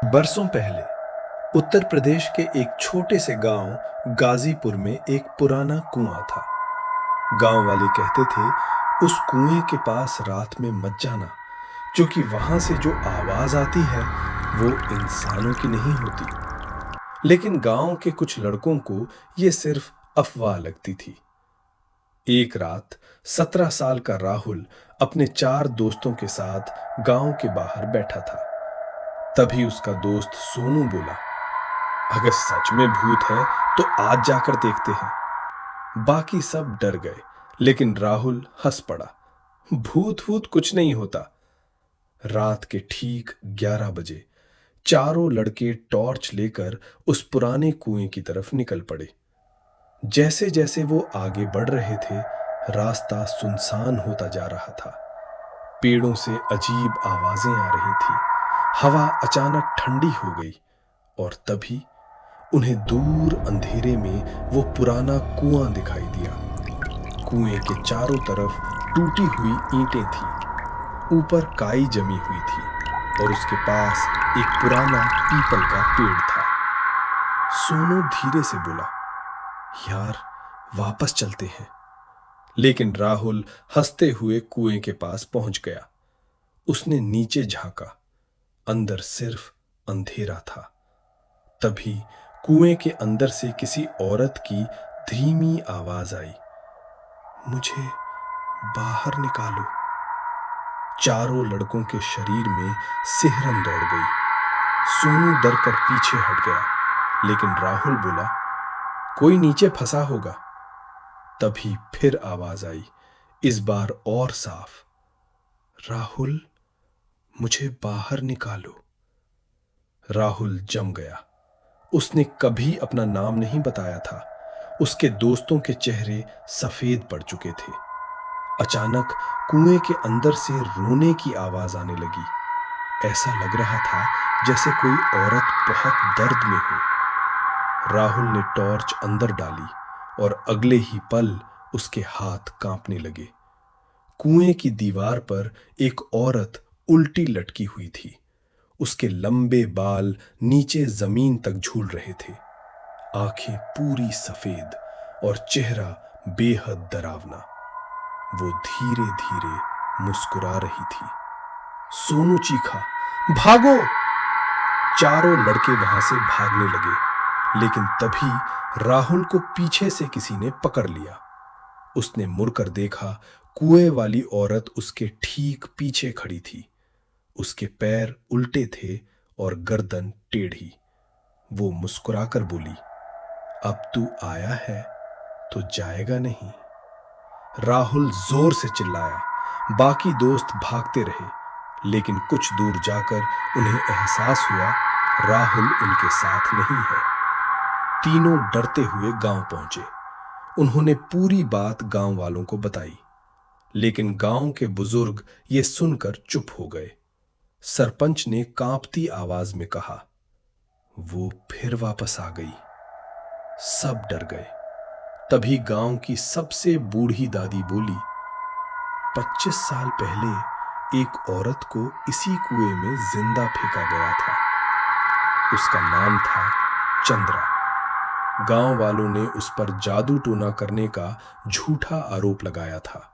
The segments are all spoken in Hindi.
बरसों पहले उत्तर प्रदेश के एक छोटे से गांव गाजीपुर में एक पुराना कुआं था। गांव वाले कहते थे उस कुएं के पास रात में मत जाना, क्योंकि वहां से जो आवाज आती है वो इंसानों की नहीं होती। लेकिन गांव के कुछ लड़कों को ये सिर्फ अफवाह लगती थी। एक रात 17 साल का राहुल अपने 4 दोस्तों के साथ गांव के बाहर बैठा था। तभी उसका दोस्त सोनू बोला, अगर सच में भूत है तो आज जाकर देखते हैं। बाकी सब डर गए, लेकिन राहुल हंस पड़ा। भूत वूत कुछ नहीं होता। रात के ठीक 11 बजे चारों लड़के टॉर्च लेकर उस पुराने कुएं की तरफ निकल पड़े। जैसे जैसे वो आगे बढ़ रहे थे, रास्ता सुनसान होता जा रहा था। पेड़ों से अजीब आवाजें आ रही थी। हवा अचानक ठंडी हो गई और तभी उन्हें दूर अंधेरे में वो पुराना कुआं दिखाई दिया। कुएं के चारों तरफ टूटी हुई ईंटें थीं, ऊपर काई जमी हुई थी और उसके पास एक पुराना पीपल का पेड़ था। सोनू धीरे से बोला, यार वापस चलते हैं। लेकिन राहुल हंसते हुए कुएं के पास पहुंच गया। उसने नीचे झांका, अंदर सिर्फ अंधेरा था। तभी कुएं के अंदर से किसी औरत की धीमी आवाज आई, मुझे बाहर निकालो। चारों लड़कों के शरीर में सिहरन दौड़ गई। सोनू डर कर पीछे हट गया, लेकिन राहुल बोला, कोई नीचे फंसा होगा। तभी फिर आवाज आई, इस बार और साफ, राहुल मुझे बाहर निकालो। राहुल जम गया। उसने कभी अपना नाम नहीं बताया था। उसके दोस्तों के चेहरे सफेद पड़ चुके थे। अचानक कुएं के अंदर से रोने की आवाज आने लगी। ऐसा लग रहा था जैसे कोई औरत बहुत दर्द में हो। राहुल ने टॉर्च अंदर डाली और अगले ही पल उसके हाथ कांपने लगे। कुएं की दीवार पर एक औरत उल्टी लटकी हुई थी। उसके लंबे बाल नीचे जमीन तक झूल रहे थे। आंखें पूरी सफेद और चेहरा बेहद डरावना। वो धीरे धीरे मुस्कुरा रही थी। सोनू चीखा, भागो! चारों लड़के वहां से भागने लगे, लेकिन तभी राहुल को पीछे से किसी ने पकड़ लिया। उसने मुड़कर देखा, कुएं वाली औरत उसके ठीक पीछे खड़ी थी। उसके पैर उल्टे थे और गर्दन टेढ़ी। वो मुस्कुराकर बोली, अब तू आया है तो जाएगा नहीं। राहुल जोर से चिल्लाया। बाकी दोस्त भागते रहे, लेकिन कुछ दूर जाकर उन्हें एहसास हुआ राहुल उनके साथ नहीं है। तीनों डरते हुए गांव पहुंचे। उन्होंने पूरी बात गांव वालों को बताई, लेकिन गांव के बुजुर्ग ये सुनकर चुप हो गए। सरपंच ने कांपती आवाज में कहा, वो फिर वापस आ गई। सब डर गए। तभी गांव की सबसे बूढ़ी दादी बोली, 25 साल पहले एक औरत को इसी कुएं में जिंदा फेंका गया था। उसका नाम था चंद्रा। गांव वालों ने उस पर जादू टोना करने का झूठा आरोप लगाया था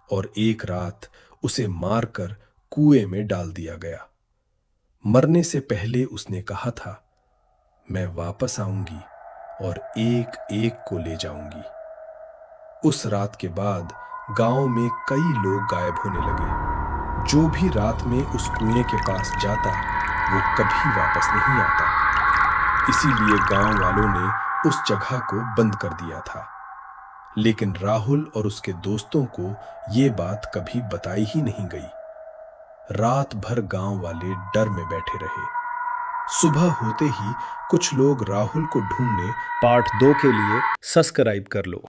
और एक रात उसे मारकर कुएं में डाल दिया गया। मरने से पहले उसने कहा था, मैं वापस आऊंगी और एक एक को ले जाऊंगी। उस रात के बाद गांव में कई लोग गायब होने लगे। जो भी रात में उस कुएं के पास जाता, वो कभी वापस नहीं आता। इसीलिए गांव वालों ने उस जगह को बंद कर दिया था। लेकिन राहुल और उसके दोस्तों को ये बात कभी बताई ही नहीं गई। रात भर गांव वाले डर में बैठे रहे। सुबह होते ही कुछ लोग राहुल को ढूंढने पार्ट 2 के लिए सब्सक्राइब कर लो।